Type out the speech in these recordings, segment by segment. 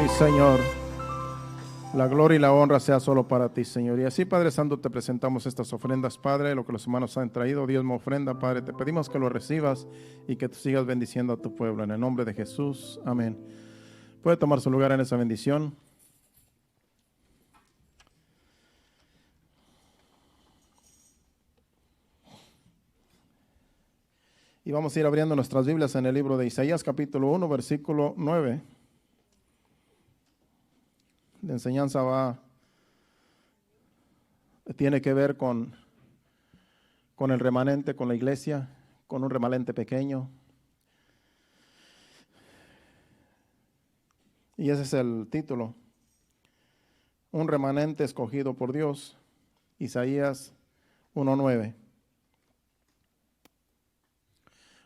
Sí, Señor. La gloria y la honra sea solo para ti, Señor. Y así, Padre Santo, te presentamos estas ofrendas, Padre, lo que los hermanos han traído, diezmo, ofrenda, Padre. Te pedimos que lo recibas y que tú sigas bendiciendo a tu pueblo. En el nombre de Jesús, amén. Puede tomar su lugar en esa bendición. Y vamos a ir abriendo nuestras Biblias en el libro de Isaías, capítulo 1, versículo 9. La enseñanza tiene que ver con el remanente, con la iglesia, con un remanente pequeño. Y ese es el título. Un remanente escogido por Dios. Isaías 1:9.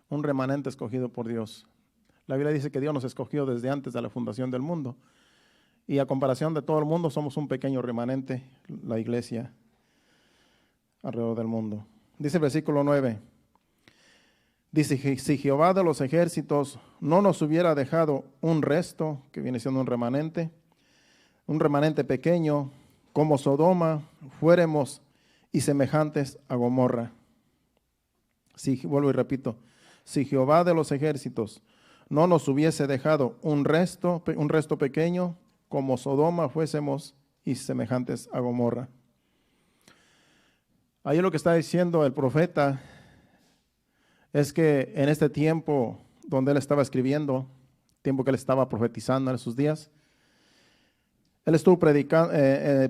Un remanente escogido por Dios. La Biblia dice que Dios nos escogió desde antes de la fundación del mundo. Y a comparación de todo el mundo, somos un pequeño remanente, la iglesia, alrededor del mundo. Dice el versículo 9. Dice, si Jehová de los ejércitos no nos hubiera dejado un resto, que viene siendo un remanente pequeño, como Sodoma, fuéramos y semejantes a Gomorra. Sí, vuelvo y repito, si Jehová de los ejércitos no nos hubiese dejado un resto pequeño, como Sodoma fuésemos y semejantes a Gomorra. Ahí lo que está diciendo el profeta es que en este tiempo donde él estaba escribiendo, tiempo que él estaba profetizando en esos días, él estuvo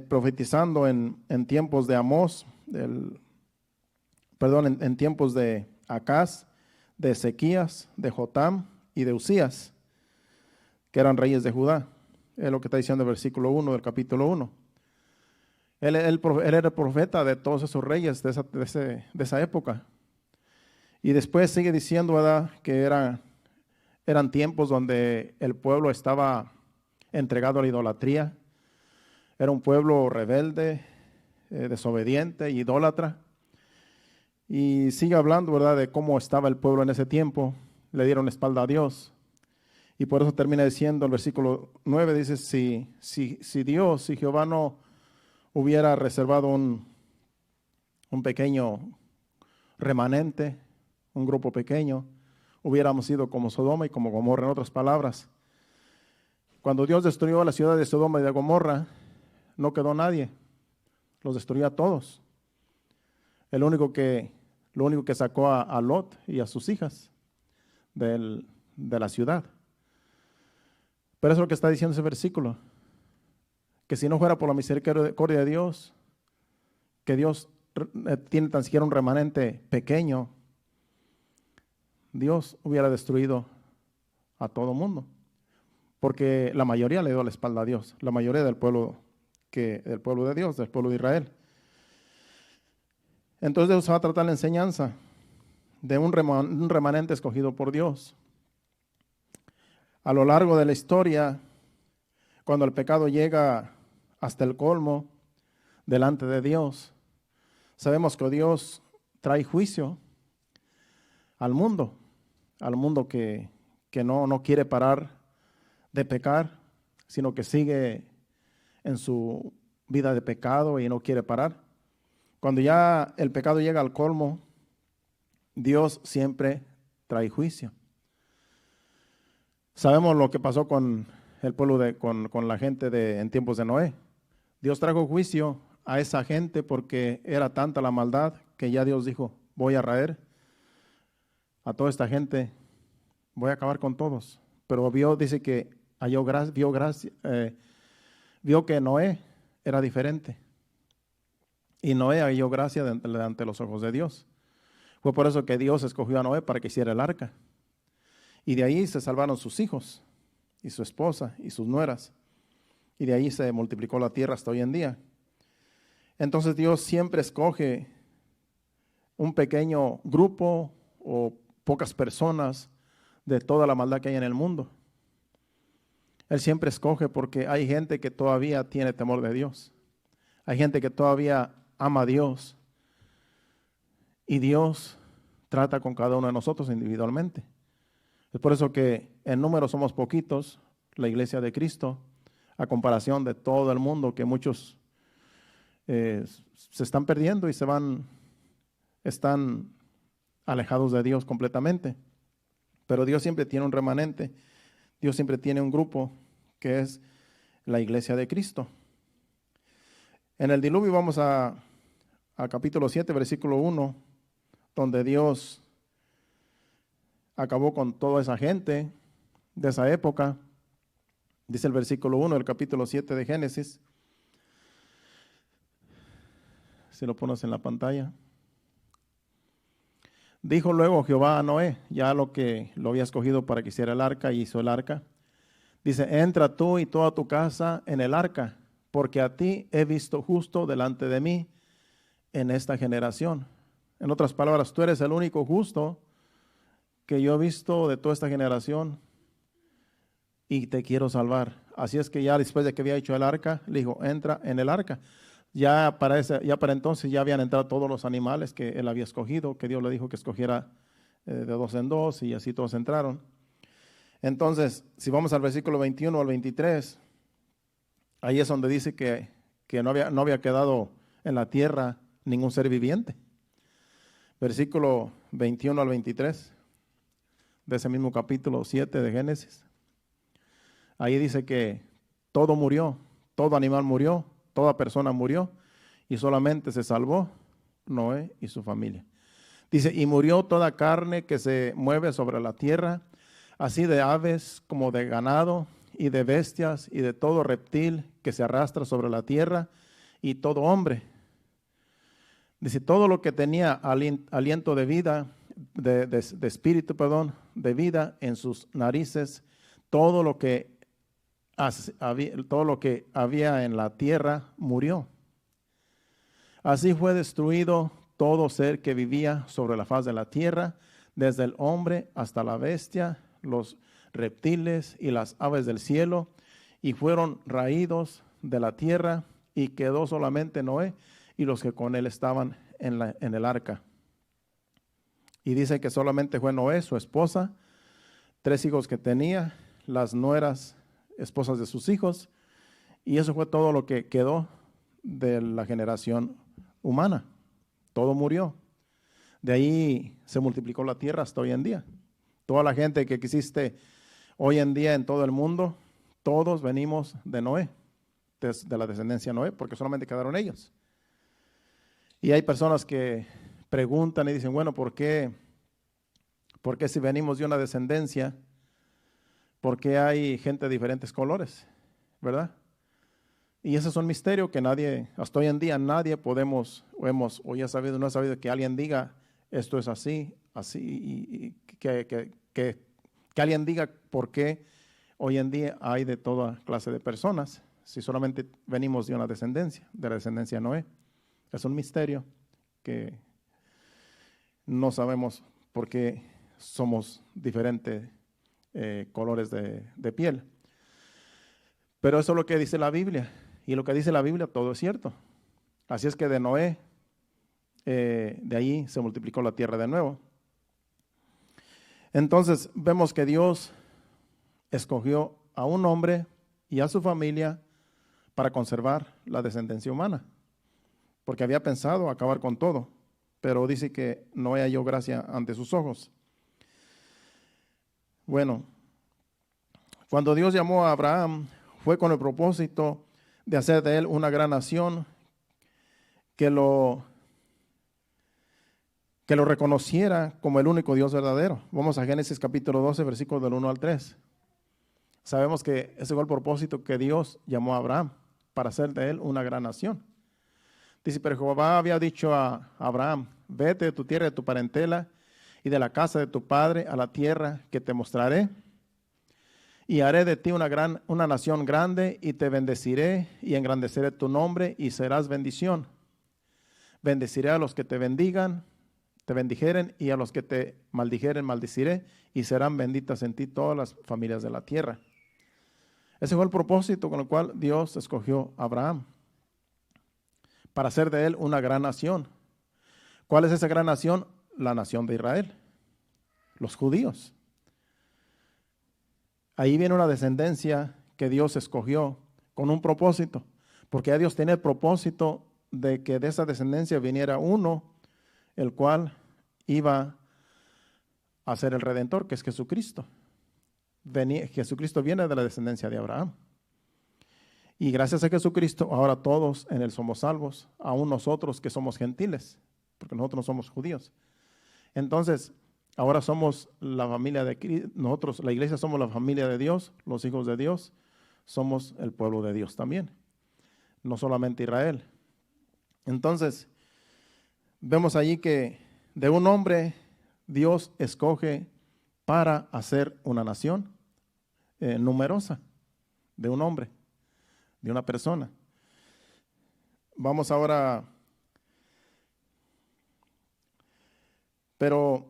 profetizando en tiempos de Amós, en tiempos de Acaz, de Ezequías, de Jotam y de Usías, que eran reyes de Judá. Es lo que está diciendo el versículo 1 del capítulo 1. Él era el profeta de todos esos reyes de esa época. Y después sigue diciendo, ¿verdad?, que eran tiempos donde el pueblo estaba entregado a la idolatría. Era un pueblo rebelde, desobediente, idólatra. Y sigue hablando, ¿verdad?, de cómo estaba el pueblo en ese tiempo. Le dieron espalda a Dios. Y por eso termina diciendo el versículo 9, dice, si Jehová no hubiera reservado un pequeño remanente, un grupo pequeño, hubiéramos sido como Sodoma y como Gomorra. En otras palabras, cuando Dios destruyó la ciudad de Sodoma y de Gomorra, no quedó nadie, los destruyó a todos. Lo único que sacó a Lot y a sus hijas de la ciudad. Pero eso es lo que está diciendo ese versículo, que si no fuera por la misericordia de Dios, que Dios tiene tan siquiera un remanente pequeño, Dios hubiera destruido a todo mundo, porque la mayoría le dio la espalda a Dios, la mayoría del pueblo de Dios, del pueblo de Israel. Entonces Dios va a tratar la enseñanza de un remanente escogido por Dios. A lo largo de la historia, cuando el pecado llega hasta el colmo delante de Dios, sabemos que Dios trae juicio al mundo que no quiere parar de pecar, sino que sigue en su vida de pecado y no quiere parar. Cuando ya el pecado llega al colmo, Dios siempre trae juicio. Sabemos lo que pasó con el pueblo con la gente en tiempos de Noé. Dios trajo juicio a esa gente porque era tanta la maldad que ya Dios dijo, voy a raer a toda esta gente, voy a acabar con todos. Pero dice que vio que Noé era diferente. Y Noé halló gracia ante los ojos de Dios. Fue por eso que Dios escogió a Noé para que hiciera el arca. Y de ahí se salvaron sus hijos, y su esposa, y sus nueras. Y de ahí se multiplicó la tierra hasta hoy en día. Entonces Dios siempre escoge un pequeño grupo o pocas personas de toda la maldad que hay en el mundo. Él siempre escoge porque hay gente que todavía tiene temor de Dios. Hay gente que todavía ama a Dios. Y Dios trata con cada uno de nosotros individualmente. Es por eso que en número somos poquitos, la iglesia de Cristo, a comparación de todo el mundo, que muchos se están perdiendo y están alejados de Dios completamente. Pero Dios siempre tiene un remanente, Dios siempre tiene un grupo que es la iglesia de Cristo. En el diluvio vamos a capítulo 7, versículo 1, donde Dios acabó con toda esa gente de esa época. Dice el versículo 1 del capítulo 7 de Génesis. Si lo pones en la pantalla. Dijo luego Jehová a Noé, ya lo que lo había escogido para que hiciera el arca, y hizo el arca. Dice, entra tú y toda tu casa en el arca, porque a ti he visto justo delante de mí en esta generación. En otras palabras, tú eres el único justo que yo he visto de toda esta generación y te quiero salvar. Así es que ya después de que había hecho el arca, le dijo, entra en el arca. Ya para entonces ya habían entrado todos los animales que él había escogido, que Dios le dijo que escogiera de 2 en 2, y así todos entraron. Entonces, si vamos al versículo 21 al 23, ahí es donde dice que no había quedado en la tierra ningún ser viviente. Versículo 21 al 23 de ese mismo capítulo 7 de Génesis. Ahí dice que todo murió, todo animal murió, toda persona murió, y solamente se salvó Noé y su familia. Dice, y murió toda carne que se mueve sobre la tierra, así de aves como de ganado, y de bestias, y de todo reptil que se arrastra sobre la tierra, y todo hombre. Dice, todo lo que tenía aliento de vida, de espíritu, de vida en sus narices, todo lo que había en la tierra murió. Así fue destruido todo ser que vivía sobre la faz de la tierra, desde el hombre hasta la bestia, los reptiles y las aves del cielo, y fueron raídos de la tierra, y quedó solamente Noé y los que con él estaban en el arca. Y dice que solamente fue Noé, su esposa, 3 hijos que tenía, las nueras, esposas de sus hijos, y eso fue todo lo que quedó de la generación humana. Todo murió. De ahí se multiplicó la tierra hasta hoy en día. Toda la gente que existe hoy en día en todo el mundo, todos venimos de Noé, de la descendencia de Noé, porque solamente quedaron ellos. Y hay personas que preguntan y dicen, bueno, ¿por qué si venimos de una descendencia, por qué hay gente de diferentes colores? ¿Verdad? Y ese es un misterio que nadie, hasta hoy en día nadie podemos, no he sabido que alguien diga, esto es así, y que alguien diga por qué hoy en día hay de toda clase de personas, si solamente venimos de una descendencia, de la descendencia de Noé. Es un misterio que no sabemos por qué somos diferentes colores de piel. Pero eso es lo que dice la Biblia. Y lo que dice la Biblia, todo es cierto. Así es que de Noé, de ahí se multiplicó la tierra de nuevo. Entonces vemos que Dios escogió a un hombre y a su familia para conservar la descendencia humana, porque había pensado acabar con todo, pero dice que Noé halló gracia ante sus ojos. Bueno, cuando Dios llamó a Abraham, fue con el propósito de hacer de él una gran nación que lo reconociera como el único Dios verdadero. Vamos a Génesis capítulo 12, versículos del 1 al 3. Sabemos que ese fue el propósito que Dios llamó a Abraham, para hacer de él una gran nación. Dice, pero Jehová había dicho a Abraham, vete de tu tierra, de tu parentela y de la casa de tu padre a la tierra que te mostraré, y haré de ti una nación grande, y te bendeciré y engrandeceré tu nombre, y serás bendición. Bendeciré a los que te bendijeren, y a los que te maldijeren, maldeciré, y serán benditas en ti todas las familias de la tierra. Ese fue el propósito con el cual Dios escogió a Abraham, para hacer de él una gran nación. ¿Cuál es esa gran nación? La nación de Israel, los judíos. Ahí viene una descendencia que Dios escogió con un propósito, porque ya Dios tenía el propósito de que de esa descendencia viniera uno, el cual iba a ser el Redentor, que es Jesucristo. Jesucristo viene de la descendencia de Abraham. Y gracias a Jesucristo, ahora todos en Él somos salvos, aún nosotros que somos gentiles, porque nosotros no somos judíos. Entonces, ahora somos la familia de Cristo, nosotros, la iglesia, somos la familia de Dios, los hijos de Dios, somos el pueblo de Dios también, no solamente Israel. Entonces, vemos allí que de un hombre Dios escoge para hacer una nación numerosa, de un hombre, de una persona. Vamos ahora, pero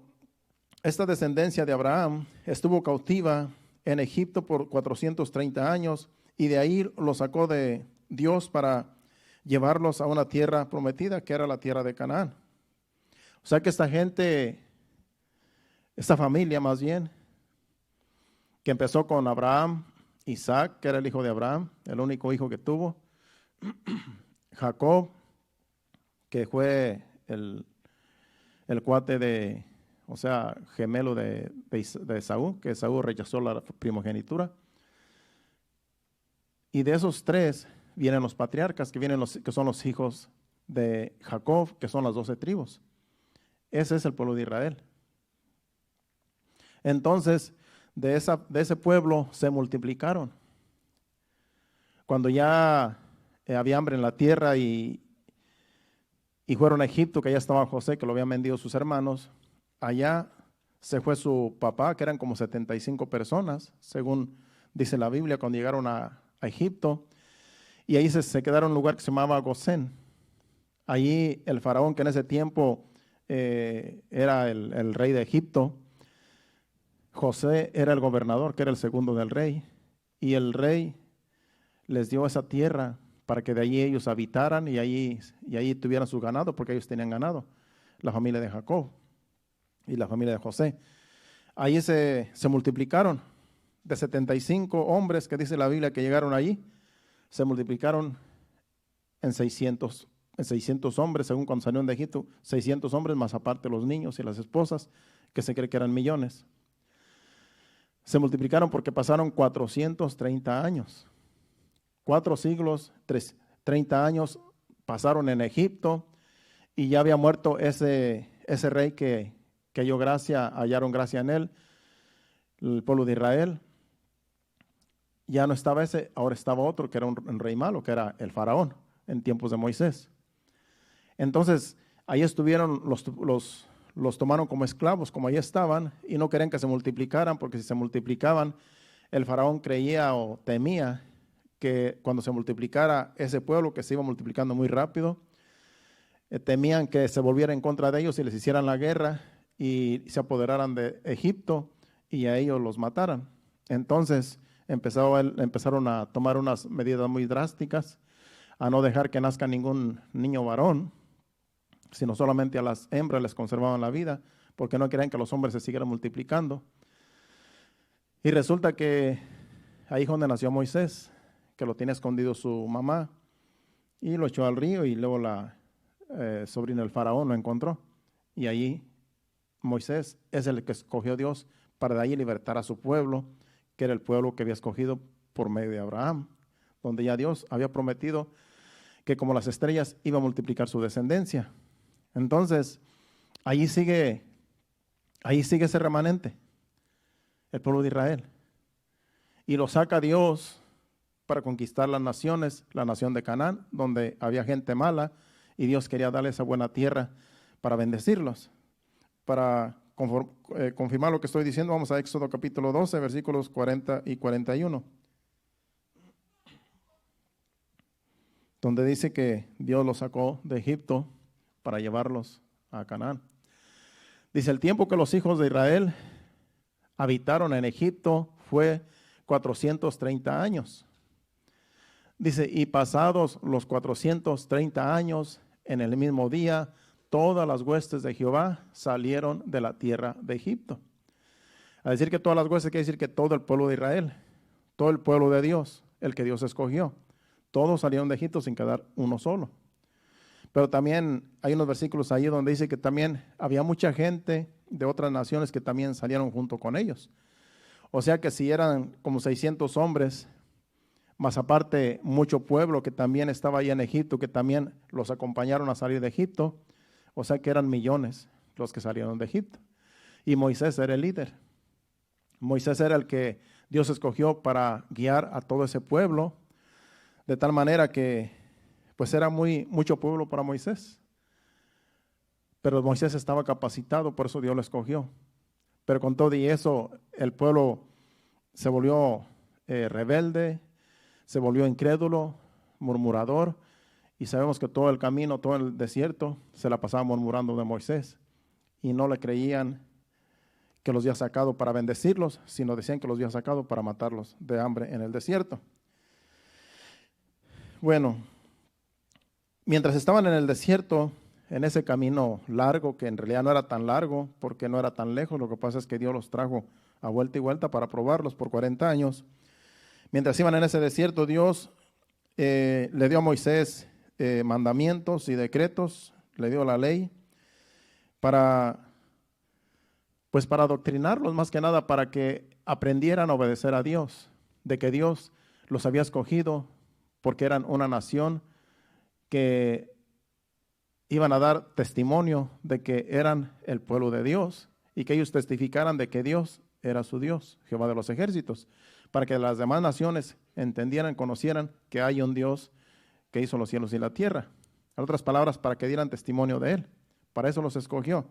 esta descendencia de Abraham estuvo cautiva en Egipto por 430 años y de ahí lo sacó de Dios para llevarlos a una tierra prometida, que era la tierra de Canaán. O sea que esta gente, esta familia más bien, que empezó con Abraham, Isaac, que era el hijo de Abraham, el único hijo que tuvo, Jacob, que fue el cuate de, o sea, gemelo de Esaú, que Esaú rechazó la primogenitura. Y de esos tres vienen los patriarcas, que son los hijos de Jacob, que son las 12 tribus. Ese es el pueblo de Israel. Entonces, de ese pueblo se multiplicaron. Cuando ya había hambre en la tierra y fueron a Egipto, que allá estaba José, que lo habían vendido sus hermanos, allá se fue su papá, que eran como 75 personas, según dice la Biblia, cuando llegaron a Egipto, y ahí se quedaron en un lugar que se llamaba Gosén. Allí el faraón, que en ese tiempo era el rey de Egipto, José era el gobernador, que era el segundo del rey, y el rey les dio esa tierra para que de allí ellos habitaran y allí tuvieran su ganado, porque ellos tenían ganado, la familia de Jacob y la familia de José. Allí se multiplicaron, de 75 hombres que dice la Biblia que llegaron allí, se multiplicaron en 600 hombres, según cuando salieron de Egipto, 600 hombres, más aparte los niños y las esposas, que se cree que eran millones. Se multiplicaron porque pasaron 430 años. 4 siglos, 30 años pasaron en Egipto y ya había muerto ese rey que halló gracia, hallaron gracia en él, el pueblo de Israel. Ya no estaba ese, ahora estaba otro que era un rey malo, que era el faraón en tiempos de Moisés. Entonces, ahí estuvieron, los tomaron como esclavos, como ahí estaban, y no querían que se multiplicaran, porque si se multiplicaban, el faraón creía o temía que cuando se multiplicara ese pueblo, que se iba multiplicando muy rápido, temían que se volviera en contra de ellos y les hicieran la guerra y se apoderaran de Egipto y a ellos los mataran. Entonces empezaron a tomar unas medidas muy drásticas, a no dejar que nazca ningún niño varón, sino solamente a las hembras les conservaban la vida, porque no querían que los hombres se siguieran multiplicando. Y resulta que ahí donde nació Moisés, que lo tiene escondido su mamá, y lo echó al río, y luego la sobrina del faraón lo encontró. Y allí Moisés es el que escogió Dios para de ahí libertar a su pueblo, que era el pueblo que había escogido por medio de Abraham, donde ya Dios había prometido que como las estrellas iba a multiplicar su descendencia. Entonces, ahí sigue ese remanente, el pueblo de Israel. Y lo saca Dios para conquistar las naciones, la nación de Canaán, donde había gente mala, y Dios quería darle esa buena tierra para bendecirlos. Para confirmar lo que estoy diciendo, vamos a Éxodo capítulo 12, versículos 40 y 41. Donde dice que Dios los sacó de Egipto para llevarlos a Canaán. Dice, el tiempo que los hijos de Israel habitaron en Egipto fue 430 años. Dice, y pasados los 430 años, en el mismo día, todas las huestes de Jehová salieron de la tierra de Egipto. A decir que todas las huestes quiere decir que todo el pueblo de Israel, todo el pueblo de Dios, el que Dios escogió. Todos salieron de Egipto sin quedar uno solo. Pero también hay unos versículos ahí donde dice que también había mucha gente de otras naciones que también salieron junto con ellos. O sea que si eran como 600 hombres, más aparte mucho pueblo que también estaba ahí en Egipto, que también los acompañaron a salir de Egipto, o sea que eran millones los que salieron de Egipto. Y Moisés era el líder. Moisés era el que Dios escogió para guiar a todo ese pueblo, de tal manera que pues era mucho pueblo para Moisés. Pero Moisés estaba capacitado, por eso Dios lo escogió. Pero con todo y eso, el pueblo se volvió rebelde, se volvió incrédulo, murmurador, y sabemos que todo el camino, todo el desierto, se la pasaba murmurando de Moisés. Y no le creían que los había sacado para bendecirlos, sino decían que los había sacado para matarlos de hambre en el desierto. Bueno, mientras estaban en el desierto, en ese camino largo, que en realidad no era tan largo, porque no era tan lejos, lo que pasa es que Dios los trajo a vuelta y vuelta para probarlos por 40 años. Mientras iban en ese desierto, Dios le dio a Moisés mandamientos y decretos, le dio la ley para adoctrinarlos, más que nada para que aprendieran a obedecer a Dios, de que Dios los había escogido porque eran una nación que iban a dar testimonio de que eran el pueblo de Dios y que ellos testificaran de que Dios era su Dios, Jehová de los ejércitos, para que las demás naciones entendieran, conocieran que hay un Dios que hizo los cielos y la tierra. En otras palabras, para que dieran testimonio de Él. Para eso los escogió.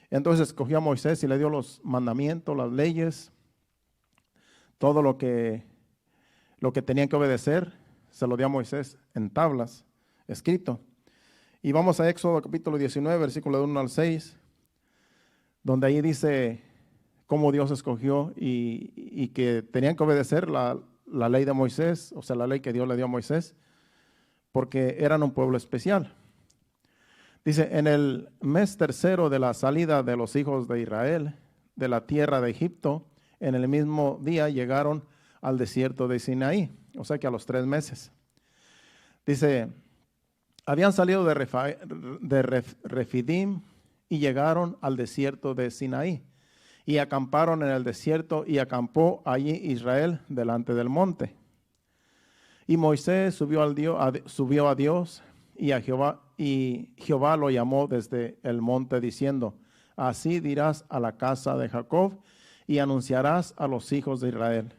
Entonces escogió a Moisés y le dio los mandamientos, las leyes, todo lo que tenían que obedecer, se lo dio a Moisés en tablas, escrito. Y vamos a Éxodo capítulo 19, versículo 1 al 6, donde ahí dice cómo Dios escogió y que tenían que obedecer la ley de Moisés, o sea, la ley que Dios le dio a Moisés, porque eran un pueblo especial. Dice, en el mes tercero de la salida de los hijos de Israel de la tierra de Egipto, en el mismo día llegaron al desierto de Sinaí, o sea que a los 3 meses. Dice, habían salido de Refidim y llegaron al desierto de Sinaí y acamparon en el desierto y acampó allí Israel delante del monte. Y Moisés subió a Dios y a Jehová, y Jehová lo llamó desde el monte diciendo, así dirás a la casa de Jacob y anunciarás a los hijos de Israel.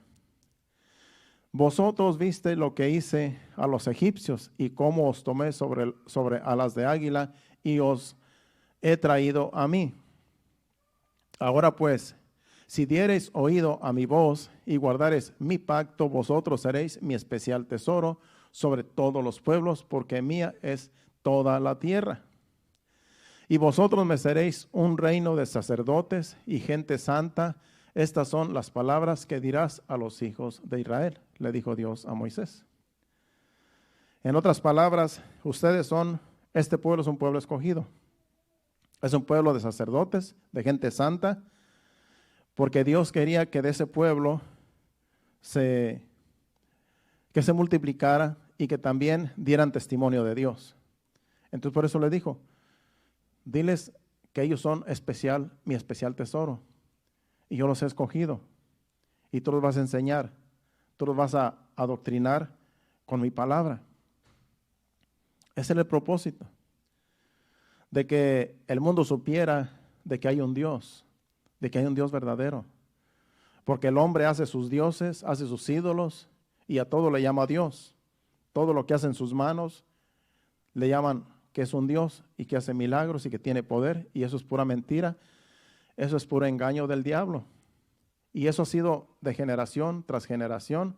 Vosotros viste lo que hice a los egipcios y cómo os tomé sobre alas de águila y os he traído a mí. Ahora pues, si diereis oído a mi voz y guardareis mi pacto, vosotros seréis mi especial tesoro sobre todos los pueblos, porque mía es toda la tierra. Y vosotros me seréis un reino de sacerdotes y gente santa. Estas son las palabras que dirás a los hijos de Israel, le dijo Dios a Moisés. En otras palabras, este pueblo es un pueblo escogido. Es un pueblo de sacerdotes, de gente santa, porque Dios quería que de ese pueblo se multiplicara y que también dieran testimonio de Dios. Entonces por eso le dijo, diles que ellos son mi especial tesoro. Y yo los he escogido. Y tú los vas a enseñar. Tú los vas a adoctrinar con mi palabra. Ese es el propósito. De que el mundo supiera de que hay un Dios. De que hay un Dios verdadero. Porque el hombre hace sus dioses, hace sus ídolos y a todo le llama Dios. Todo lo que hace en sus manos le llaman que es un Dios y que hace milagros y que tiene poder. Y eso es pura mentira. Eso es puro engaño del diablo. Y eso ha sido de generación tras generación.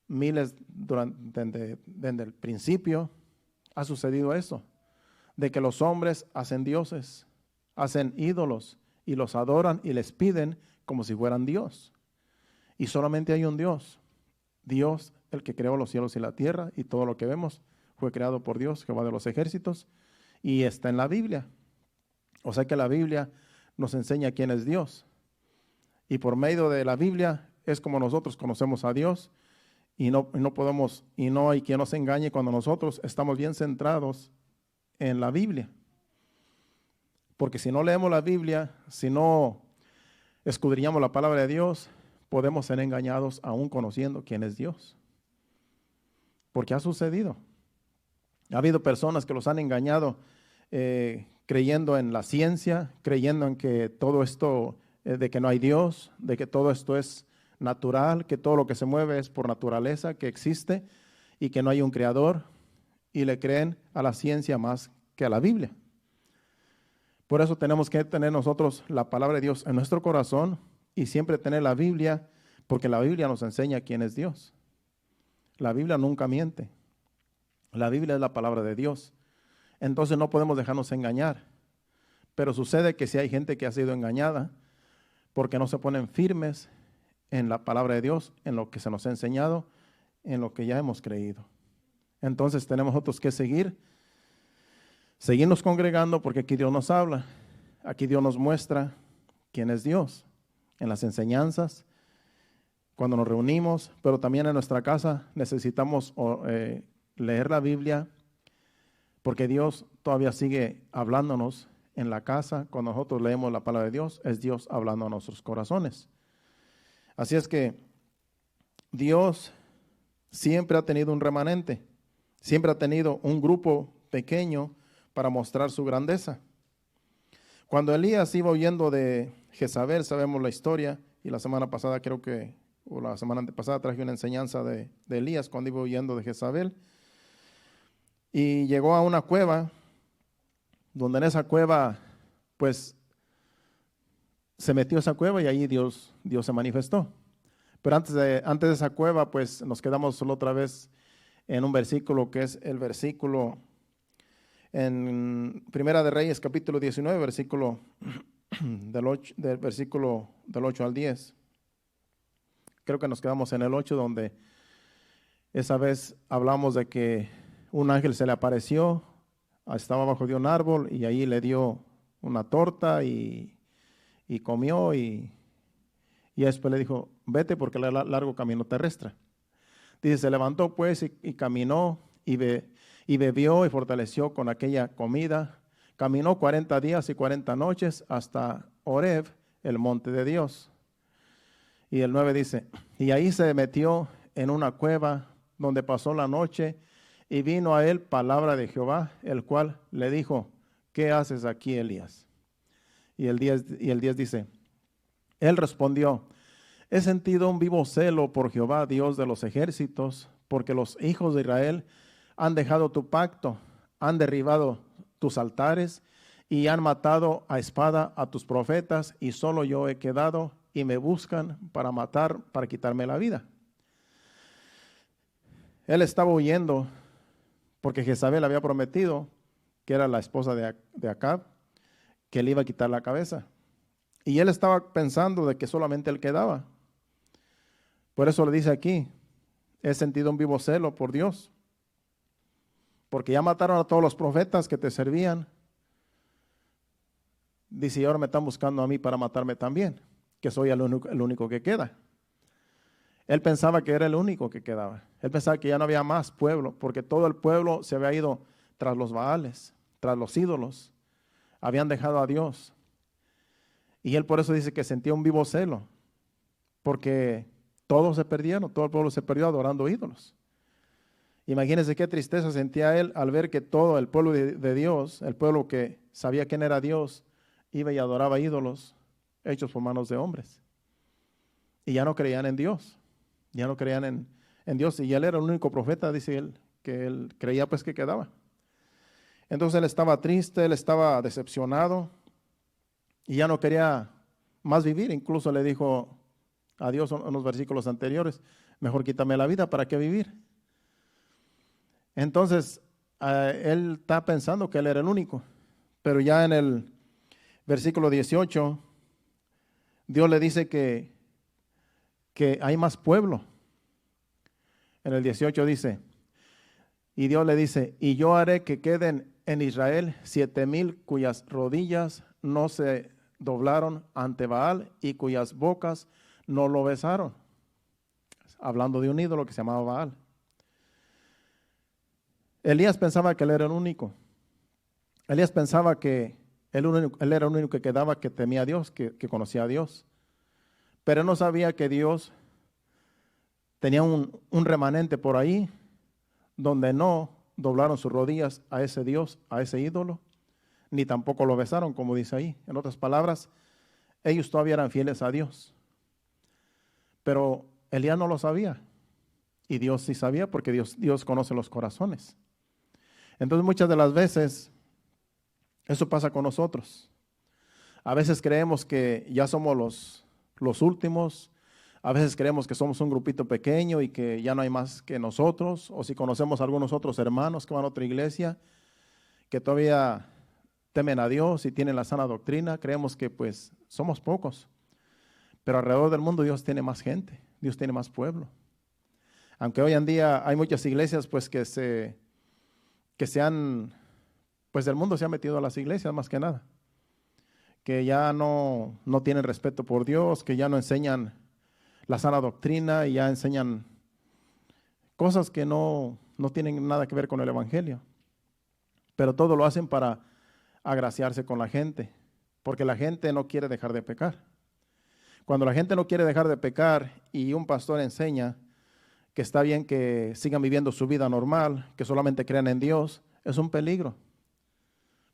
Miles desde el principio ha sucedido eso. De que los hombres hacen dioses, hacen ídolos y los adoran y les piden como si fueran Dios. Y solamente hay un Dios. Dios, el que creó los cielos y la tierra, y todo lo que vemos fue creado por Dios, Jehová de los ejércitos, y está en la Biblia. O sea que la Biblia nos enseña quién es Dios. Y por medio de la Biblia es como nosotros conocemos a Dios y no podemos, y no hay quien nos engañe cuando nosotros estamos bien centrados en la Biblia. Porque si no leemos la Biblia, si no escudriñamos la palabra de Dios, podemos ser engañados aún conociendo quién es Dios. Porque ha sucedido. Ha habido personas que los han engañado creyendo en la ciencia, creyendo en que todo esto, de que no hay Dios, de que todo esto es natural, que todo lo que se mueve es por naturaleza, que existe y que no hay un creador, y le creen a la ciencia más que a la Biblia. Por eso tenemos que tener nosotros la palabra de Dios en nuestro corazón y siempre tener la Biblia, porque la Biblia nos enseña quién es Dios. La Biblia nunca miente. La Biblia es la palabra de Dios. Entonces no podemos dejarnos engañar. Pero sucede que si hay gente que ha sido engañada porque no se ponen firmes en la palabra de Dios, en lo que se nos ha enseñado, en lo que ya hemos creído. Entonces tenemos nosotros que seguirnos congregando, porque aquí Dios nos habla. Aquí Dios nos muestra quién es Dios en las enseñanzas, cuando nos reunimos, pero también en nuestra casa necesitamos leer la Biblia, porque Dios todavía sigue hablándonos en la casa. Cuando nosotros leemos la palabra de Dios, es Dios hablando a nuestros corazones. Así es que Dios siempre ha tenido un remanente, siempre ha tenido un grupo pequeño para mostrar su grandeza. Cuando Elías iba huyendo de Jezabel, sabemos la historia, y la semana pasada o la semana antepasada traje una enseñanza de Elías cuando iba huyendo de Jezabel. Y llegó a una cueva, donde en esa cueva, pues, se metió esa cueva y ahí Dios se manifestó. Pero antes de esa cueva, pues, nos quedamos solo otra vez en un versículo que es el versículo en Primera de Reyes, capítulo 19, versículo del 8 al 10. Creo que nos quedamos en el 8, donde esa vez hablamos de que un ángel se le apareció, estaba bajo de un árbol y ahí le dio una torta y comió y después le dijo, vete porque es largo camino terrestre. Dice, se levantó pues y caminó y bebió y fortaleció con aquella comida. Caminó 40 días y 40 noches hasta Horeb, el monte de Dios. Y el 9 dice, y ahí se metió en una cueva donde pasó la noche, y vino a él palabra de Jehová, el cual le dijo, ¿qué haces aquí, Elías? Y el 10 dice, él respondió, he sentido un vivo celo por Jehová, Dios de los ejércitos, porque los hijos de Israel han dejado tu pacto, han derribado tus altares y han matado a espada a tus profetas, y solo yo he quedado y me buscan para matar, para quitarme la vida. Él estaba huyendo porque Jezabel había prometido, que era la esposa de Acab, que le iba a quitar la cabeza. Y él estaba pensando de que solamente él quedaba. Por eso le dice aquí, he sentido un vivo celo por Dios, porque ya mataron a todos los profetas que te servían. Dice, y ahora me están buscando a mí para matarme también, que soy el único que queda. Él pensaba que era el único que quedaba. Él pensaba que ya no había más pueblo, porque todo el pueblo se había ido tras los Baales, tras los ídolos. Habían dejado a Dios. Y él por eso dice que sentía un vivo celo, porque todos se perdieron, todo el pueblo se perdió adorando ídolos. Imagínense qué tristeza sentía él al ver que todo el pueblo de Dios, el pueblo que sabía quién era Dios, iba y adoraba ídolos hechos por manos de hombres. Y ya no creían en Dios. Ya no creían en Dios. Y él era el único profeta, dice él, que él creía pues que quedaba. Entonces él estaba triste, él estaba decepcionado y ya no quería más vivir. Incluso le dijo a Dios en los versículos anteriores, mejor quítame la vida, ¿para qué vivir? Entonces él está pensando que él era el único. Pero ya en el versículo 18, Dios le dice que hay más pueblo. En el 18 dice, y Dios le dice, y yo haré que queden en Israel 7,000 cuyas rodillas no se doblaron ante Baal y cuyas bocas no lo besaron. hablando de un ídolo que se llamaba Baal. Elías pensaba que él era el único. Elías pensaba que él era el único que quedaba que temía a Dios, que conocía a Dios. Pero él no sabía que Dios tenía un remanente por ahí donde no doblaron sus rodillas a ese Dios, a ese ídolo, ni tampoco lo besaron, como dice ahí. En otras palabras, ellos todavía eran fieles a Dios. Pero Elías no lo sabía. Y Dios sí sabía, porque Dios conoce los corazones. Entonces muchas de las veces eso pasa con nosotros. A veces creemos que ya somos los últimos. A veces creemos que somos un grupito pequeño y que ya no hay más que nosotros. O si conocemos a algunos otros hermanos que van a otra iglesia, que todavía temen a Dios y tienen la sana doctrina, creemos que pues somos pocos. Pero alrededor del mundo Dios tiene más gente, Dios tiene más pueblo. Aunque hoy en día hay muchas iglesias pues pues el mundo se ha metido a las iglesias más que nada, que ya no tienen respeto por Dios, que ya no enseñan la sana doctrina y ya enseñan cosas que no tienen nada que ver con el evangelio. Pero todo lo hacen para agraciarse con la gente, porque la gente no quiere dejar de pecar. Cuando la gente no quiere dejar de pecar y un pastor enseña que está bien que sigan viviendo su vida normal, que solamente crean en Dios, es un peligro.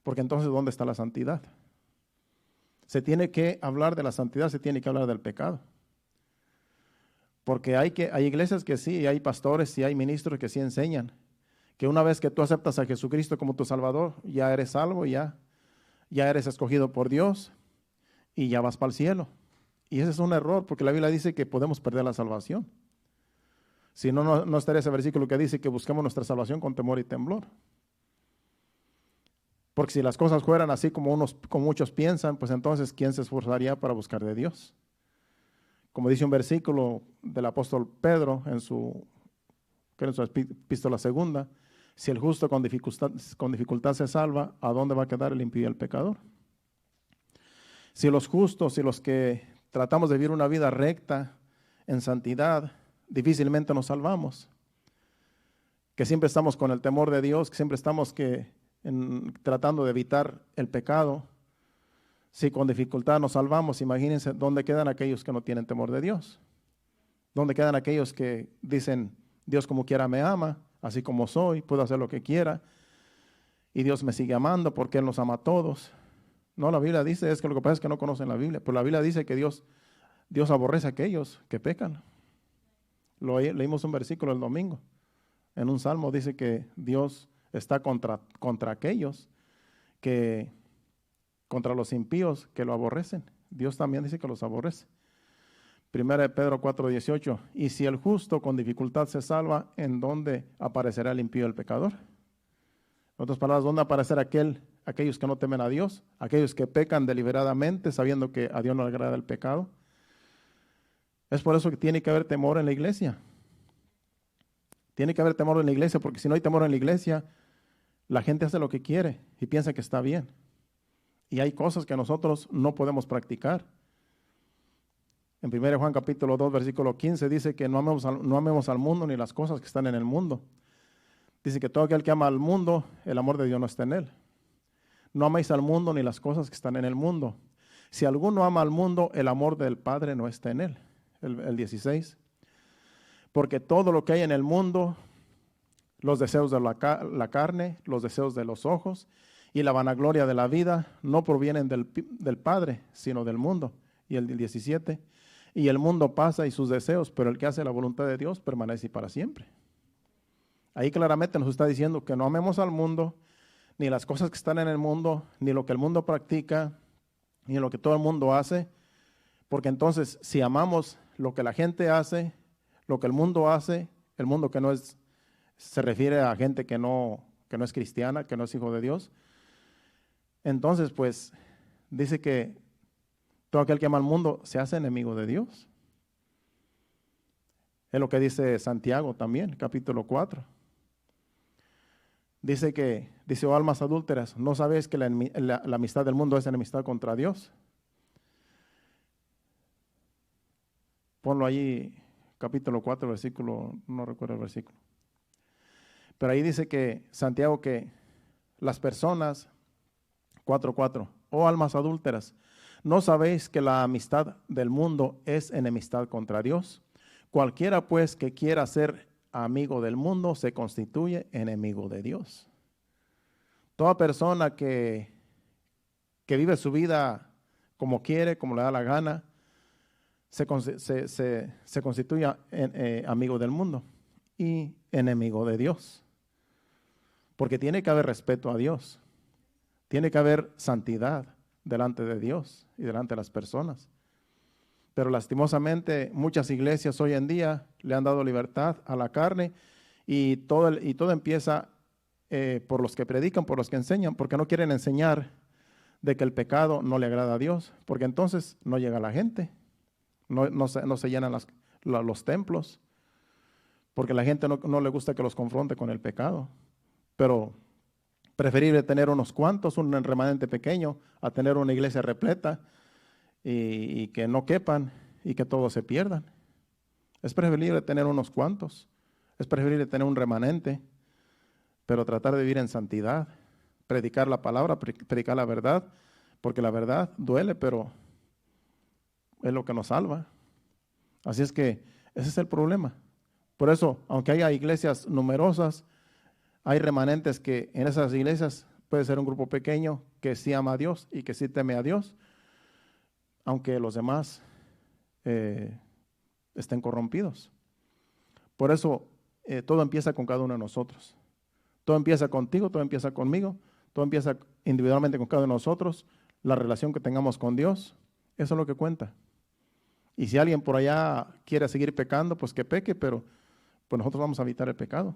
Porque entonces, ¿dónde está la santidad? Se tiene que hablar de la santidad, se tiene que hablar del pecado. Porque hay iglesias que sí, hay pastores y hay ministros que sí enseñan que una vez que tú aceptas a Jesucristo como tu Salvador, ya eres salvo, ya eres escogido por Dios y ya vas para el cielo. Y ese es un error, porque la Biblia dice que podemos perder la salvación. Si no, no estaría ese versículo que dice que busquemos nuestra salvación con temor y temblor. Porque si las cosas fueran así como muchos piensan, pues entonces, ¿quién se esforzaría para buscar de Dios? Como dice un versículo del apóstol Pedro en su epístola segunda, si el justo con dificultad se salva, ¿a dónde va a quedar el impío y el pecador? Si los justos y los que tratamos de vivir una vida recta, en santidad, difícilmente nos salvamos. Que siempre estamos con el temor de Dios, que siempre estamos tratando de evitar el pecado. Si con dificultad nos salvamos, imagínense dónde quedan aquellos que no tienen temor de Dios. ¿Dónde quedan aquellos que dicen, Dios como quiera me ama, así como soy, puedo hacer lo que quiera, y Dios me sigue amando porque Él nos ama a todos? No, la Biblia dice, es que lo que pasa es que no conocen la Biblia, pero la Biblia dice que Dios aborrece a aquellos que pecan. Leímos un versículo el domingo. En un salmo dice que Dios está contra aquellos contra los impíos que lo aborrecen. Dios también dice que los aborrece. Primera de Pedro 4:18. Y si el justo con dificultad se salva, ¿en dónde aparecerá el impío y el pecador? En otras palabras, ¿dónde aparecerá aquellos que no temen a Dios? Aquellos que pecan deliberadamente, sabiendo que a Dios no le agrada el pecado. Es por eso que tiene que haber temor en la iglesia. Tiene que haber temor en la iglesia, porque si no hay temor en la iglesia, la gente hace lo que quiere y piensa que está bien. Y hay cosas que nosotros no podemos practicar. En 1 Juan capítulo 2, versículo 15 dice que no amemos al mundo ni las cosas que están en el mundo. Dice que todo aquel que ama al mundo, el amor de Dios no está en él. No améis al mundo ni las cosas que están en el mundo. Si alguno ama al mundo, el amor del Padre no está en él. El 16. Porque todo lo que hay en el mundo, los deseos de la carne, los deseos de los ojos y la vanagloria de la vida, no provienen del Padre, sino del mundo. Y el 17. Y el mundo pasa y sus deseos, pero el que hace la voluntad de Dios permanece para siempre. Ahí claramente nos está diciendo que no amemos al mundo, ni las cosas que están en el mundo, ni lo que el mundo practica, ni lo que todo el mundo hace, porque entonces si amamos lo que la gente hace, lo que el mundo hace, el mundo que no es, se refiere a gente que no es cristiana, que no es hijo de Dios, entonces pues dice que todo aquel que ama al mundo se hace enemigo de Dios. Es lo que dice Santiago también, capítulo 4. Dice, oh almas adúlteras, ¿no sabéis que la amistad del mundo es enemistad contra Dios? Ponlo allí capítulo 4, versículo, no recuerdo el versículo. Pero ahí dice que Santiago, que las personas, 4:4, oh almas adúlteras, ¿no sabéis que la amistad del mundo es enemistad contra Dios? Cualquiera pues que quiera ser amigo del mundo se constituye enemigo de Dios. Toda persona que vive su vida como quiere, como le da la gana, se constituye amigo del mundo y enemigo de Dios. Porque tiene que haber respeto a Dios, tiene que haber santidad delante de Dios y delante de las personas. Pero lastimosamente muchas iglesias hoy en día le han dado libertad a la carne y todo empieza por los que predican, por los que enseñan, porque no quieren enseñar de que el pecado no le agrada a Dios, porque entonces no llega la gente, no se llenan los templos, porque a la gente no le gusta que los confronte con el pecado. Pero preferible tener unos cuantos, un remanente pequeño, a tener una iglesia repleta y que no quepan y que todos se pierdan. Es preferible tener unos cuantos, es preferible tener un remanente, pero tratar de vivir en santidad, predicar la palabra, predicar la verdad, porque la verdad duele, pero es lo que nos salva. Así es que ese es el problema. Por eso, aunque haya iglesias numerosas, hay remanentes que en esas iglesias puede ser un grupo pequeño que sí ama a Dios y que sí teme a Dios, aunque los demás estén corrompidos. Por eso todo empieza con cada uno de nosotros. Todo empieza contigo, todo empieza conmigo, todo empieza individualmente con cada uno de nosotros. La relación que tengamos con Dios, eso es lo que cuenta. Y si alguien por allá quiere seguir pecando, pues que peque, pero pues nosotros vamos a evitar el pecado.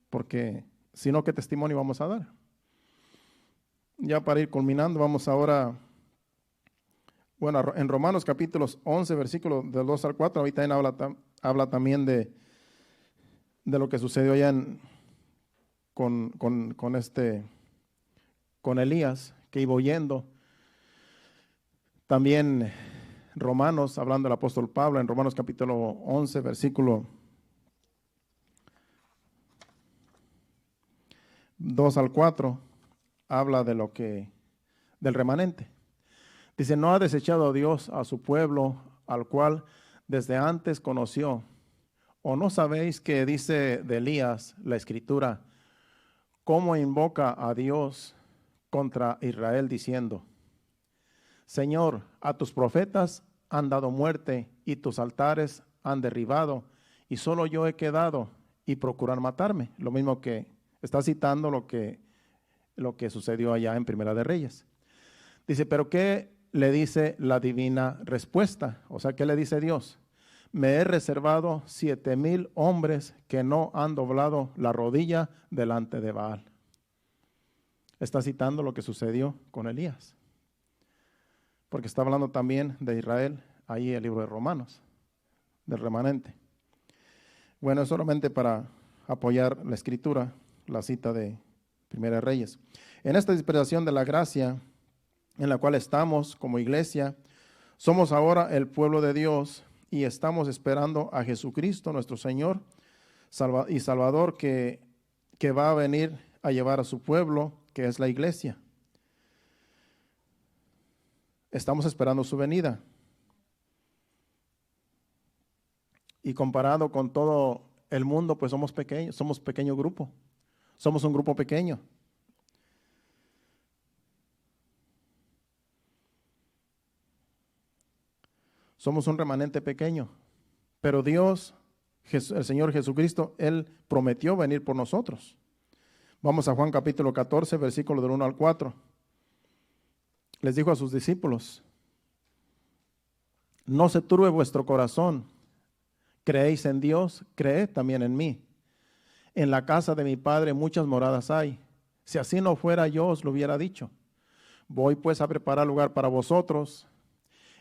Porque si no, ¿qué testimonio vamos a dar? Ya para ir culminando, vamos ahora, bueno, en Romanos capítulos 11, versículos del 2 al 4, ahorita habla también de lo que sucedió allá con Elías, que iba huyendo. También Romanos, hablando del apóstol Pablo, en Romanos capítulo 11, versículo 2 al 4, habla del remanente. Dice, no ha desechado Dios a su pueblo, al cual desde antes conoció. ¿O no sabéis que dice de Elías la Escritura, cómo invoca a Dios contra Israel diciendo, Señor, a tus profetas han dado muerte y tus altares han derribado y solo yo he quedado y procuran matarme? Lo mismo que está citando lo que sucedió allá en Primera de Reyes. Dice, pero ¿qué le dice la divina respuesta? O sea, ¿qué le dice Dios? Me he reservado 7,000 hombres que no han doblado la rodilla delante de Baal. Está citando lo que sucedió con Elías. Porque está hablando también de Israel, ahí el libro de Romanos, del remanente. Bueno, solamente para apoyar la escritura, la cita de Primera de Reyes. En esta dispensación de la gracia en la cual estamos como iglesia, somos ahora el pueblo de Dios y estamos esperando a Jesucristo, nuestro Señor y Salvador, que va a venir a llevar a su pueblo, que es la iglesia. Estamos esperando su venida. Y comparado con todo el mundo, pues somos pequeños, somos pequeño grupo. Somos un grupo pequeño. Somos un remanente pequeño. Pero Dios, el Señor Jesucristo, Él prometió venir por nosotros. Vamos a Juan capítulo 14, versículo del 1 al 4. Les dijo a sus discípulos, no se turbe vuestro corazón. Creéis en Dios, creed también en mí. En la casa de mi Padre muchas moradas hay. Si así no fuera, yo os lo hubiera dicho. Voy pues a preparar lugar para vosotros.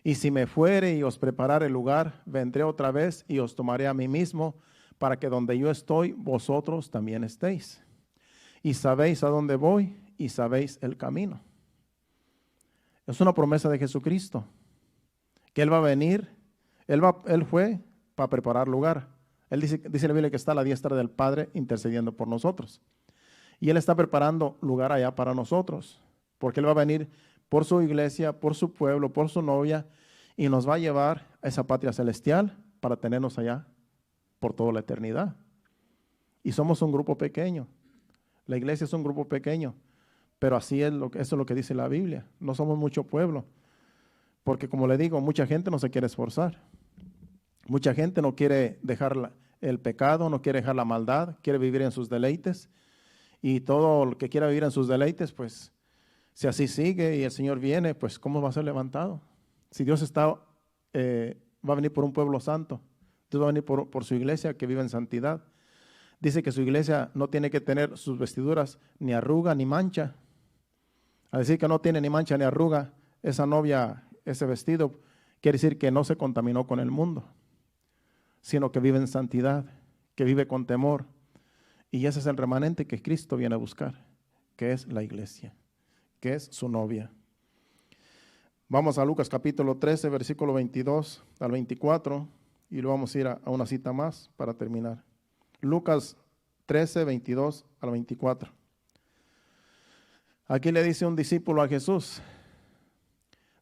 Y si me fuere y os preparare el lugar, vendré otra vez y os tomaré a mí mismo, para que donde yo estoy, vosotros también estéis. Y sabéis a dónde voy y sabéis el camino. Es una promesa de Jesucristo, que Él va a venir. Él fue para preparar lugar. Él dice la Biblia que está a la diestra del Padre intercediendo por nosotros. Y Él está preparando lugar allá para nosotros, porque Él va a venir por su iglesia, por su pueblo, por su novia, y nos va a llevar a esa patria celestial para tenernos allá por toda la eternidad. Y somos un grupo pequeño. La iglesia es un grupo pequeño, pero así es eso es lo que dice la Biblia. No somos mucho pueblo, porque como le digo, mucha gente no se quiere esforzar. Mucha gente no quiere dejar el pecado, no quiere dejar la maldad, quiere vivir en sus deleites. Y todo el que quiera vivir en sus deleites, pues, si así sigue y el Señor viene, pues, ¿cómo va a ser levantado? Si Dios va a venir por un pueblo santo, Dios va a venir por su iglesia que vive en santidad. Dice que su iglesia no tiene que tener sus vestiduras ni arruga ni mancha. Al decir que no tiene ni mancha ni arruga, esa novia, ese vestido, quiere decir que no se contaminó con el mundo, sino que vive en santidad, que vive con temor. Y ese es el remanente que Cristo viene a buscar, que es la iglesia, que es su novia. Vamos a Lucas capítulo 13, versículo 22 al 24, y luego vamos a ir a una cita más para terminar. Lucas 13, 22 al 24. Aquí le dice un discípulo a Jesús.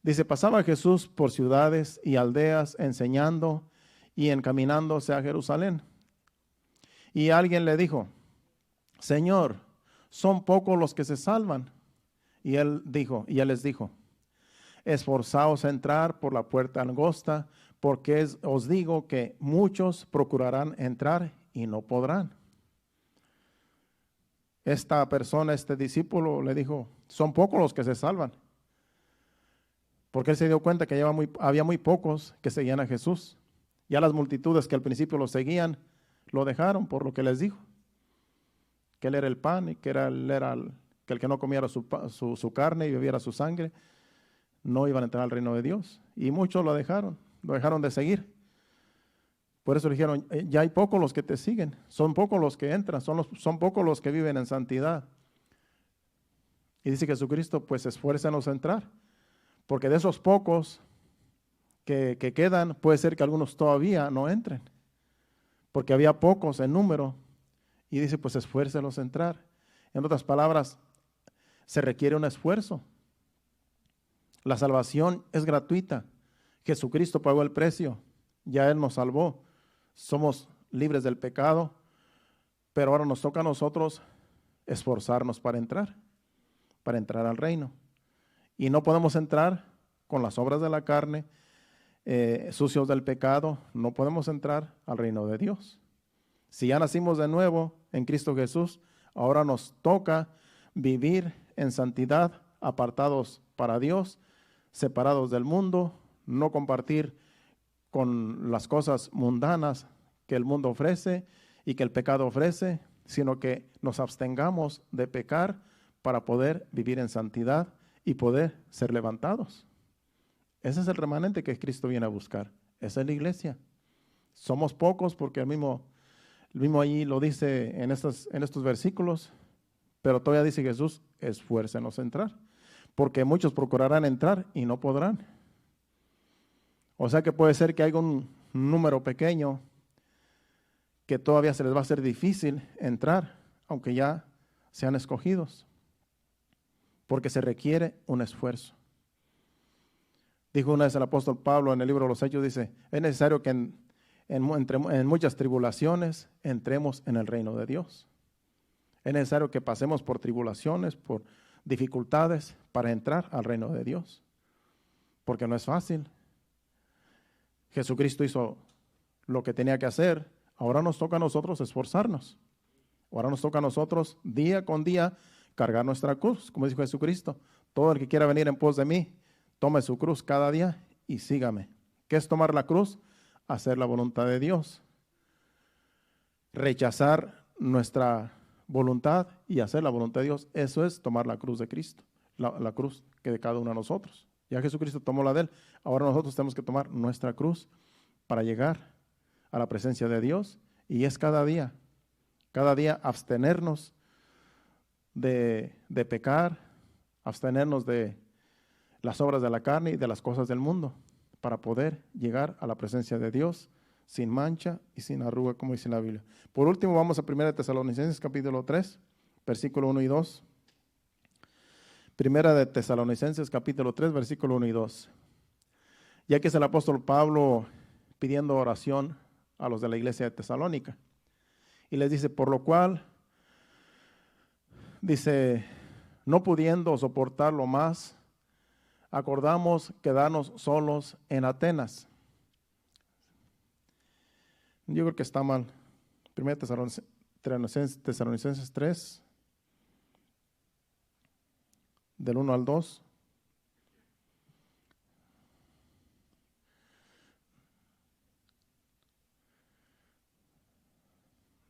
Dice, pasaba Jesús por ciudades y aldeas enseñando y encaminándose a Jerusalén. Y alguien le dijo, Señor, son pocos los que se salvan. Y él les dijo, esforzaos a entrar por la puerta angosta, porque os digo que muchos procurarán entrar y no podrán. Esta persona, este discípulo, le dijo, son pocos los que se salvan. Porque él se dio cuenta que había muy pocos que seguían a Jesús. Ya las multitudes que al principio lo seguían, lo dejaron por lo que les dijo. Que él era el pan y que el que no comiera su carne y bebiera su sangre, no iban a entrar al reino de Dios. Y muchos lo dejaron de seguir. Por eso le dijeron, ya hay pocos los que te siguen, son pocos los que entran, son pocos los que viven en santidad. Y dice Jesucristo, pues esfuérzanos a entrar, porque de esos pocos que quedan, puede ser que algunos todavía no entren, porque había pocos en número. Y dice, pues esfuérzanos a entrar. En otras palabras, se requiere un esfuerzo. La salvación es gratuita. Jesucristo pagó el precio, ya Él nos salvó. Somos libres del pecado, pero ahora nos toca a nosotros esforzarnos para entrar al reino. Y no podemos entrar con las obras de la carne, sucios del pecado, no podemos entrar al reino de Dios. Si ya nacimos de nuevo en Cristo Jesús, ahora nos toca vivir en santidad, apartados para Dios, separados del mundo, no compartir con las cosas mundanas que el mundo ofrece y que el pecado ofrece, sino que nos abstengamos de pecar para poder vivir en santidad y poder ser levantados. Ese es el remanente que Cristo viene a buscar. Esa es la iglesia. Somos pocos porque el mismo allí lo dice en estos versículos, pero todavía dice Jesús, esfuércenos a entrar, porque muchos procurarán entrar y no podrán. O sea que puede ser que haya un número pequeño que todavía se les va a hacer difícil entrar, aunque ya sean escogidos, porque se requiere un esfuerzo. Dijo una vez el apóstol Pablo en el libro de los Hechos, dice, es necesario que en muchas tribulaciones entremos en el reino de Dios. Es necesario que pasemos por tribulaciones, por dificultades para entrar al reino de Dios, porque no es fácil. Jesucristo hizo lo que tenía que hacer. Ahora nos toca a nosotros esforzarnos. Ahora nos toca a nosotros día con día cargar nuestra cruz, como dijo Jesucristo. Todo el que quiera venir en pos de mí, tome su cruz cada día y sígame. ¿Qué es tomar la cruz? Hacer la voluntad de Dios. Rechazar nuestra voluntad y hacer la voluntad de Dios. Eso es tomar la cruz de Cristo, la cruz que de cada uno de nosotros. Ya Jesucristo tomó la de Él. Ahora nosotros tenemos que tomar nuestra cruz para llegar a la presencia de Dios. Y es cada día abstenernos de pecar, abstenernos de las obras de la carne y de las cosas del mundo para poder llegar a la presencia de Dios sin mancha y sin arruga, como dice la Biblia. Por último, vamos a 1 Tesalonicenses capítulo 3, versículo 1 y 2. 1 Tesalonicenses capítulo 3, versículo 1 y 2. Ya que es el apóstol Pablo pidiendo oración a los de la iglesia de Tesalónica. Y les dice, por lo cual, dice, no pudiendo soportarlo más, acordamos quedarnos solos en Atenas. Yo creo que está mal. 1 Tesalonicenses 3, del 1 al 2.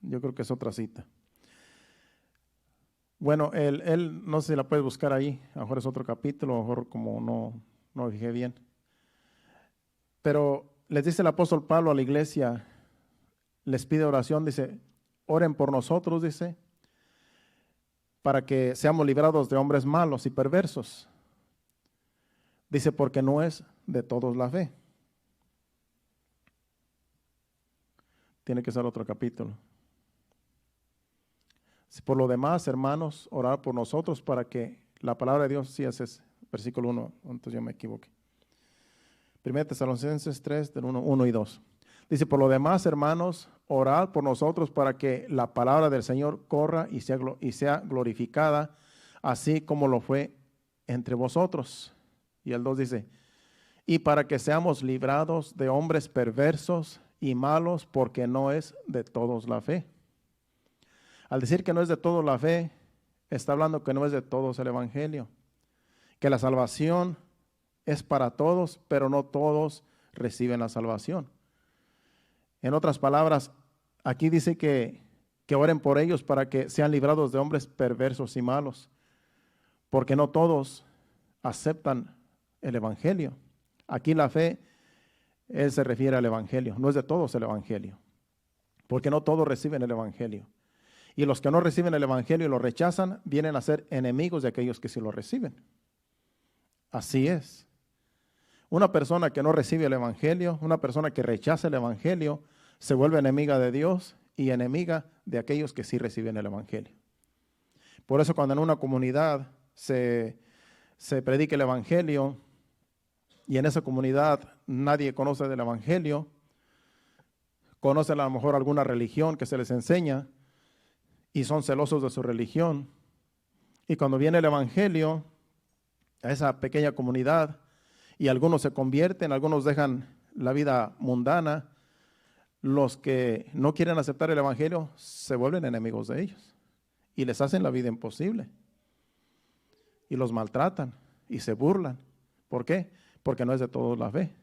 Yo creo que es otra cita. Bueno, él no sé si la puedes buscar ahí, a lo mejor es otro capítulo, a lo mejor como no me fijé bien. Pero les dice el apóstol Pablo a la iglesia, les pide oración, dice, oren por nosotros, dice, para que seamos librados de hombres malos y perversos. Dice, porque no es de todos la fe. Tiene que ser otro capítulo. Por lo demás, hermanos, orar por nosotros para que la palabra de Dios, sí, ese es versículo 1, entonces yo me equivoqué. 1 Tesalonicenses 3, del 1 y 2. Dice, por lo demás, hermanos, orad por nosotros para que la palabra del Señor corra y sea glorificada, así como lo fue entre vosotros. Y el 2 dice, y para que seamos librados de hombres perversos y malos, porque no es de todos la fe. Al decir que no es de todos la fe, está hablando que no es de todos el evangelio, que la salvación es para todos, pero no todos reciben la salvación. En otras palabras, aquí dice que oren por ellos para que sean librados de hombres perversos y malos, porque no todos aceptan el evangelio. Aquí la fe, él se refiere al evangelio, no es de todos el evangelio, porque no todos reciben el evangelio. Y los que no reciben el evangelio y lo rechazan, vienen a ser enemigos de aquellos que sí lo reciben. Así es. Una persona que no recibe el evangelio, una persona que rechaza el evangelio, se vuelve enemiga de Dios y enemiga de aquellos que sí reciben el evangelio. Por eso cuando en una comunidad se predica el evangelio y en esa comunidad nadie conoce del evangelio, conocen a lo mejor alguna religión que se les enseña, y son celosos de su religión. Y cuando viene el evangelio a esa pequeña comunidad y algunos se convierten, algunos dejan la vida mundana, los que no quieren aceptar el evangelio se vuelven enemigos de ellos y les hacen la vida imposible y los maltratan y se burlan. ¿Por qué? Porque no es de todos la fe,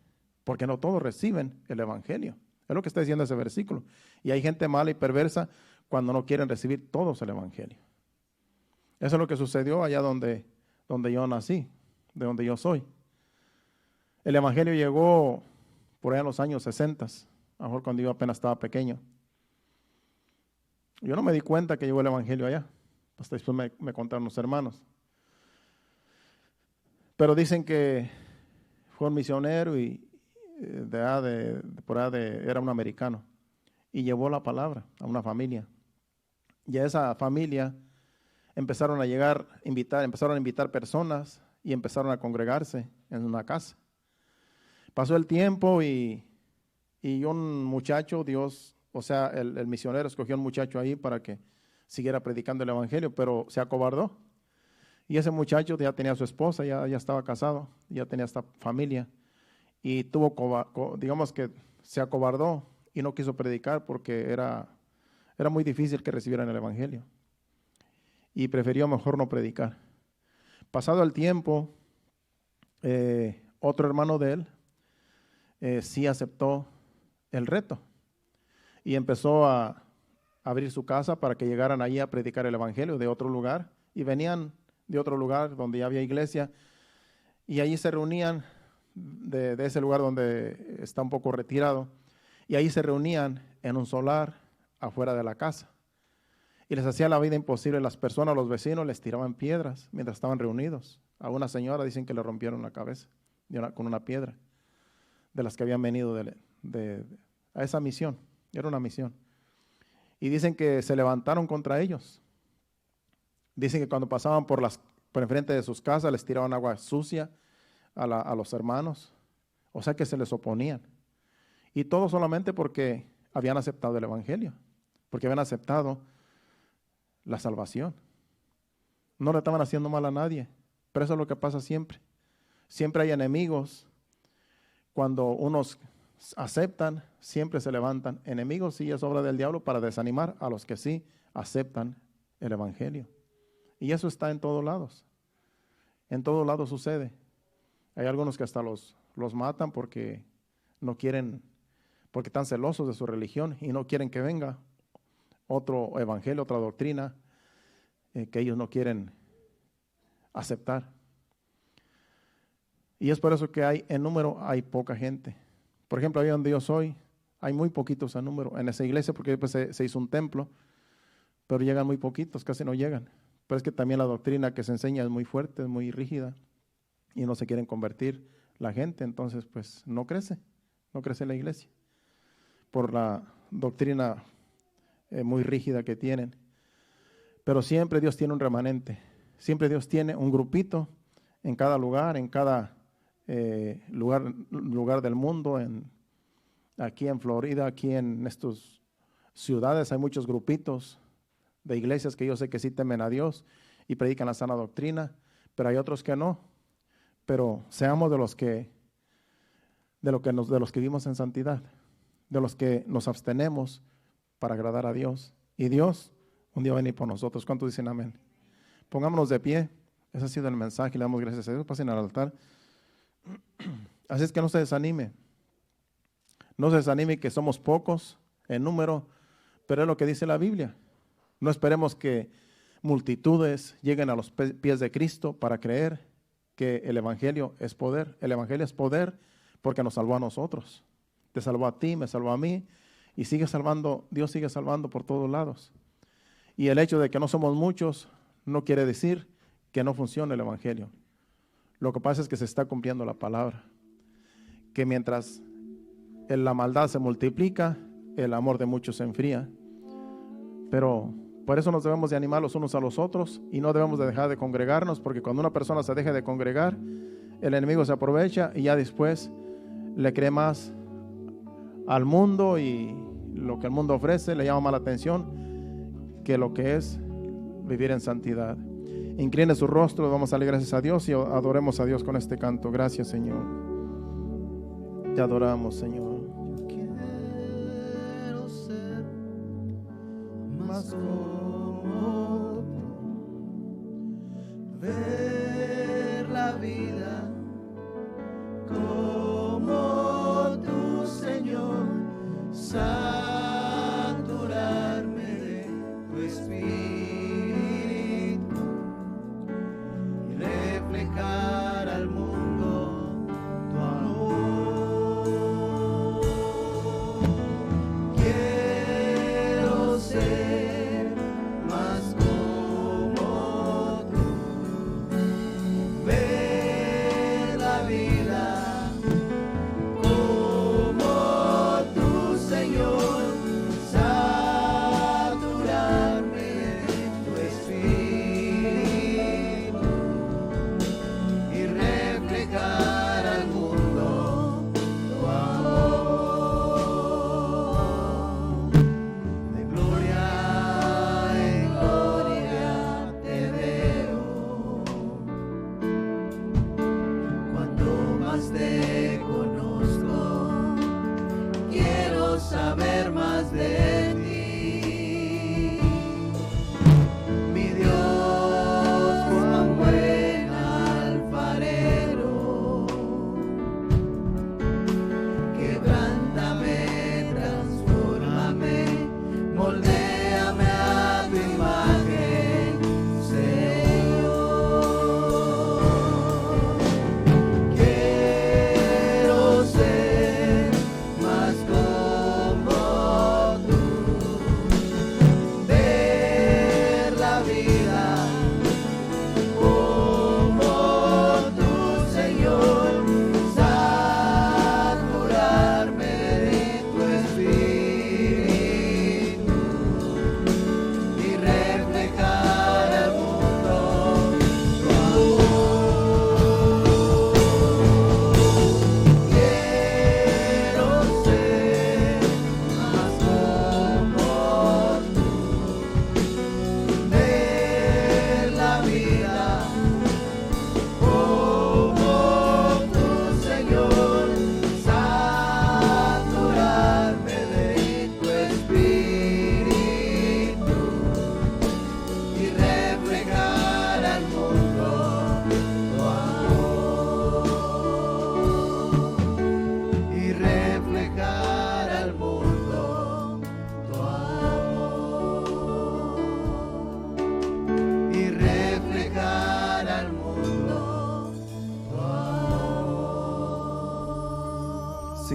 porque no todos reciben el evangelio. Es lo que está diciendo ese versículo. Y hay gente mala y perversa cuando no quieren recibir todos el evangelio. Eso es lo que sucedió allá donde yo nací, de donde yo soy. El evangelio llegó por allá en los años 60, a lo mejor cuando yo apenas estaba pequeño. Yo no me di cuenta que llegó el evangelio allá, hasta después me contaron los hermanos. Pero dicen que fue un misionero y era un americano y llevó la palabra a una familia. Y a esa familia empezaron a invitar personas y empezaron a congregarse en una casa. Pasó el tiempo y un muchacho, el misionero escogió un muchacho ahí para que siguiera predicando el evangelio, pero se acobardó. Y ese muchacho ya tenía a su esposa, ya estaba casado, ya tenía esta familia. Y digamos que se acobardó y no quiso predicar porque era muy difícil que recibieran el evangelio. Y prefirió mejor no predicar. Pasado el tiempo, otro hermano de él sí aceptó el reto y empezó a abrir su casa para que llegaran ahí a predicar el evangelio de otro lugar. Y venían de otro lugar donde ya había iglesia y allí se reunían de ese lugar donde está un poco retirado, y ahí se reunían en un solar afuera de la casa y les hacía la vida imposible. Las personas, los vecinos les tiraban piedras mientras estaban reunidos. A una señora dicen que le rompieron la cabeza con una piedra de las que habían venido a esa misión. Era una misión. Y dicen que se levantaron contra ellos. Dicen que cuando pasaban por enfrente de sus casas les tiraban agua sucia a los hermanos. O sea que se les oponían. Y todo solamente porque habían aceptado el evangelio. Porque habían aceptado la salvación. No le estaban haciendo mal a nadie. Pero eso es lo que pasa siempre. Siempre hay enemigos. Cuando unos aceptan, siempre se levantan. Enemigos sí es obra del diablo para desanimar a los que sí aceptan el evangelio. Y eso está en todos lados. En todos lados sucede. Hay algunos que hasta los matan porque no quieren, porque están celosos de su religión y no quieren que venga otro evangelio, otra doctrina que ellos no quieren aceptar. Y es por eso que en número hay poca gente. Por ejemplo, ahí donde yo soy, hay muy poquitos en número en esa iglesia porque después se hizo un templo, pero llegan muy poquitos, casi no llegan. Pero es que también la doctrina que se enseña es muy fuerte, es muy rígida y no se quieren convertir la gente, entonces pues no crece la iglesia por la doctrina muy rígida que tienen. Pero siempre Dios tiene un remanente, siempre Dios tiene un grupito en cada lugar, lugar del mundo, aquí en Florida, aquí en estas ciudades hay muchos grupitos de iglesias que yo sé que sí temen a Dios y predican la sana doctrina, pero hay otros que no. Pero seamos de los que vivimos en santidad, de los que nos abstenemos para agradar a Dios. Y Dios un día va a venir por nosotros. ¿Cuántos dicen amén? Pongámonos de pie. Ese ha sido el mensaje. Le damos gracias a Dios. Pasen al altar. Así es que no se desanime. No se desanime que somos pocos en número, pero es lo que dice la Biblia. No esperemos que multitudes lleguen a los pies de Cristo para creer que el evangelio es poder. El evangelio es poder porque nos salvó a nosotros. Te salvó a ti, me salvó a mí y sigue salvando, Dios sigue salvando por todos lados. Y el hecho de que no somos muchos no quiere decir que no funcione el evangelio. Lo que pasa es que se está cumpliendo la palabra. Que mientras la maldad se multiplica, el amor de muchos se enfría. Pero por eso nos debemos de animar los unos a los otros y no debemos de dejar de congregarnos, porque cuando una persona se deja de congregar, el enemigo se aprovecha y ya después le cree más al mundo y lo que el mundo ofrece le llama más la atención que lo que es vivir en santidad. Incline su rostro, vamos a darle gracias a Dios y adoremos a Dios con este canto. Gracias, Señor. Te adoramos, Señor. Yo quiero ser más como tú, ver la vida como tú, Señor, saturarme de tu espíritu y reflejar al mundo tu amor. Quiero ser más como tú, ver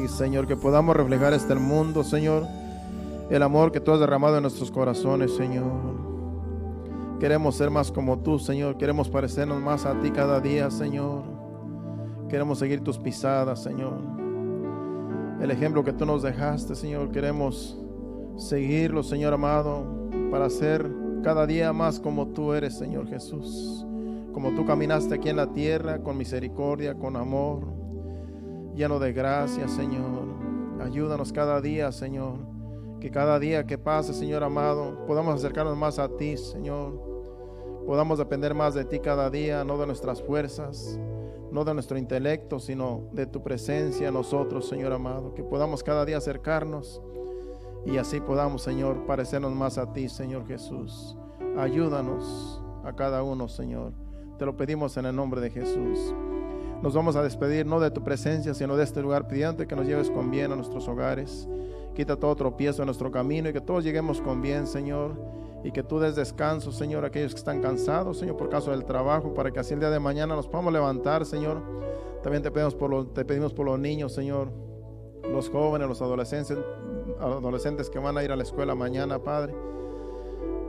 Sí, Señor, que podamos reflejar este mundo, Señor, el amor que tú has derramado en nuestros corazones, Señor. Queremos ser más como tú, Señor. Queremos parecernos más a ti cada día, Señor. Queremos seguir tus pisadas, Señor. El ejemplo que tú nos dejaste, Señor, queremos seguirlo, Señor amado, para ser cada día más como tú eres, Señor Jesús. Como tú caminaste aquí en la tierra, con misericordia, con amor, lleno de gracia, Señor. Ayúdanos cada día, Señor. Que cada día que pase, Señor amado, podamos acercarnos más a ti, Señor. Podamos depender más de ti cada día, no de nuestras fuerzas, no de nuestro intelecto, sino de tu presencia en nosotros, Señor amado. Que podamos cada día acercarnos y así podamos, Señor, parecernos más a ti, Señor Jesús. Ayúdanos a cada uno, Señor. Te lo pedimos en el nombre de Jesús. Nos vamos a despedir no de tu presencia, sino de este lugar, pidiendo que nos lleves con bien a nuestros hogares. Quita todo tropiezo en nuestro camino y que todos lleguemos con bien, Señor. Y que tú des descanso, Señor, a aquellos que están cansados, Señor, por causa del trabajo, para que así el día de mañana nos podamos levantar, Señor. También te pedimos por los niños, Señor, los jóvenes, los adolescentes que van a ir a la escuela mañana, Padre.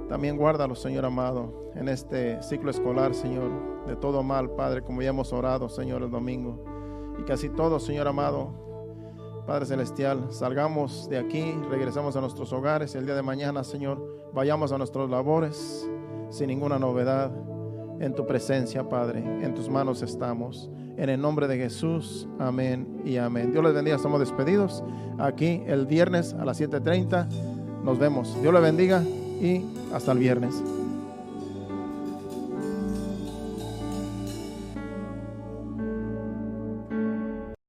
También guárdalos, Señor amado, en este ciclo escolar, Señor, de todo mal, Padre, como ya hemos orado, Señor, el domingo. Y que así todos, Señor amado, Padre Celestial, salgamos de aquí, regresamos a nuestros hogares y el día de mañana, Señor, vayamos a nuestras labores sin ninguna novedad. En tu presencia, Padre, en tus manos estamos. En el nombre de Jesús, amén y amén. Dios les bendiga, estamos despedidos. Aquí el viernes a las 7:30 nos vemos. Dios les bendiga y hasta el viernes.